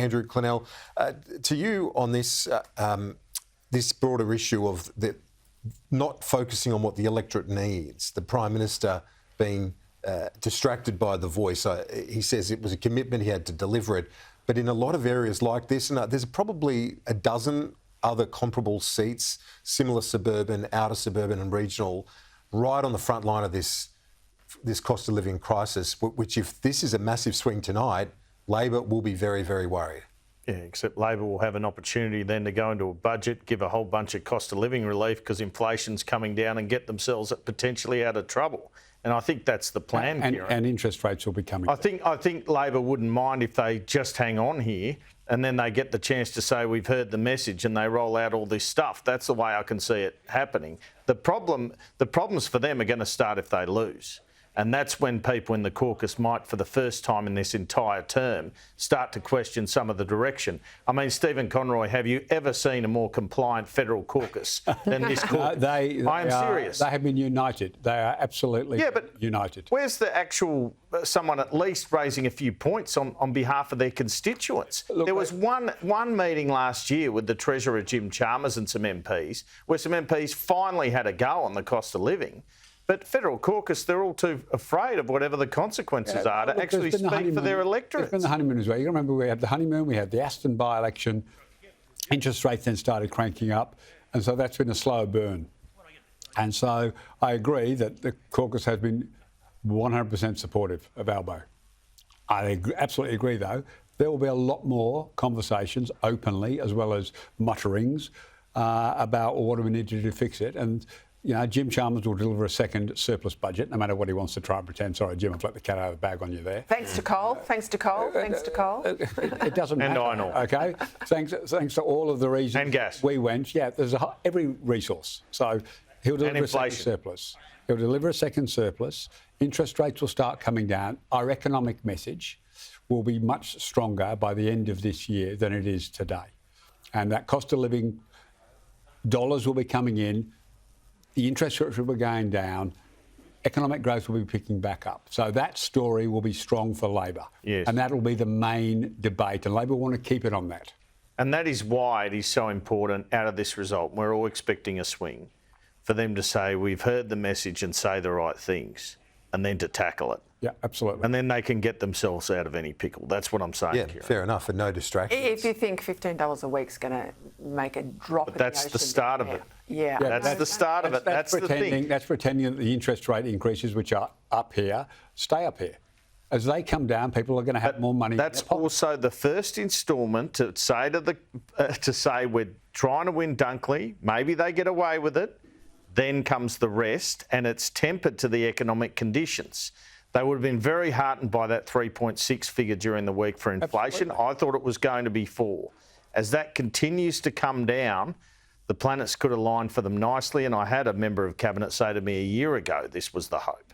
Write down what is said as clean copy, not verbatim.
Andrew Clennell. To you on this this broader issue of not focusing on what the electorate needs, the Prime Minister being distracted by the voice. He says it was a commitment, he had to deliver it. But in a lot of areas like this, and there's probably a dozen other comparable seats, similar suburban, outer suburban and regional, right on the front line of this cost of living crisis, which if this is a massive swing tonight, Labor will be very, very worried. Yeah, except Labor will have an opportunity then to go into a budget, give a whole bunch of cost of living relief because inflation's coming down and get themselves potentially out of trouble. And I think that's the plan, Kieran. And interest rates will be coming down. I think Labor wouldn't mind if they just hang on here and then they get the chance to say, we've heard the message, and they roll out all this stuff. That's the way I can see it happening. The problems for them are going to start if they lose. And that's when people in the caucus might, for the first time in this entire term, start to question some of the direction. I mean, Stephen Conroy, have you ever seen a more compliant federal caucus than this caucus? I am serious. They have been united. They are absolutely united. Where's the actual someone at least raising a few points on behalf of their constituents? Look, there was one meeting last year with the Treasurer, Jim Chalmers, and some MPs, where some MPs finally had a go on the cost of living. But federal caucus, they're all too afraid of whatever the consequences are to actually speak for their electorate. It's been the honeymoon as well. You remember we had the honeymoon, we had the Aston by-election, interest rates then started cranking up, and so that's been a slow burn. And so I agree that the caucus has been 100% supportive of Albo. I absolutely agree, though. There will be a lot more conversations openly, as well as mutterings, about what do we need to do to fix it. And you know, Jim Chalmers will deliver a second surplus budget, no matter what he wants to try and pretend. Sorry, Jim, I've let the cat out of the bag on you there. Thanks to Cole. Thanks to Cole. Thanks to Cole. It doesn't matter. And iron ore. Okay. Thanks to all of the reasons. And gas. We went. Yeah, there's every resource. So he'll deliver a second surplus. He'll deliver a second surplus. Interest rates will start coming down. Our economic message will be much stronger by the end of this year than it is today. And that cost of living dollars will be coming in. The interest rates will be going down, economic growth will be picking back up. So that story will be strong for Labor. Yes. And that will be the main debate, and Labor want to keep it on that. And that is why it is so important out of this result. We're all expecting a swing for them to say, we've heard the message and say the right things, and then to tackle it. Yeah, absolutely. And then they can get themselves out of any pickle. That's what I'm saying. Yeah, Kieran. fair enough, and no distractions. If you think $15 a week's going to make a drop in the ocean. That's the start of it. Yeah. That's the start of it. That's the thing. That's pretending that the interest rate increases, which are up here, stay up here. As they come down, people are going to have more money. That's also the first instalment to say we're trying to win Dunkley. Maybe they get away with it. Then comes the rest, and it's tempered to the economic conditions. They would have been very heartened by that 3.6 figure during the week for inflation. Absolutely. I thought it was going to be 4. As that continues to come down, the planets could align for them nicely, and I had a member of Cabinet say to me a year ago this was the hope.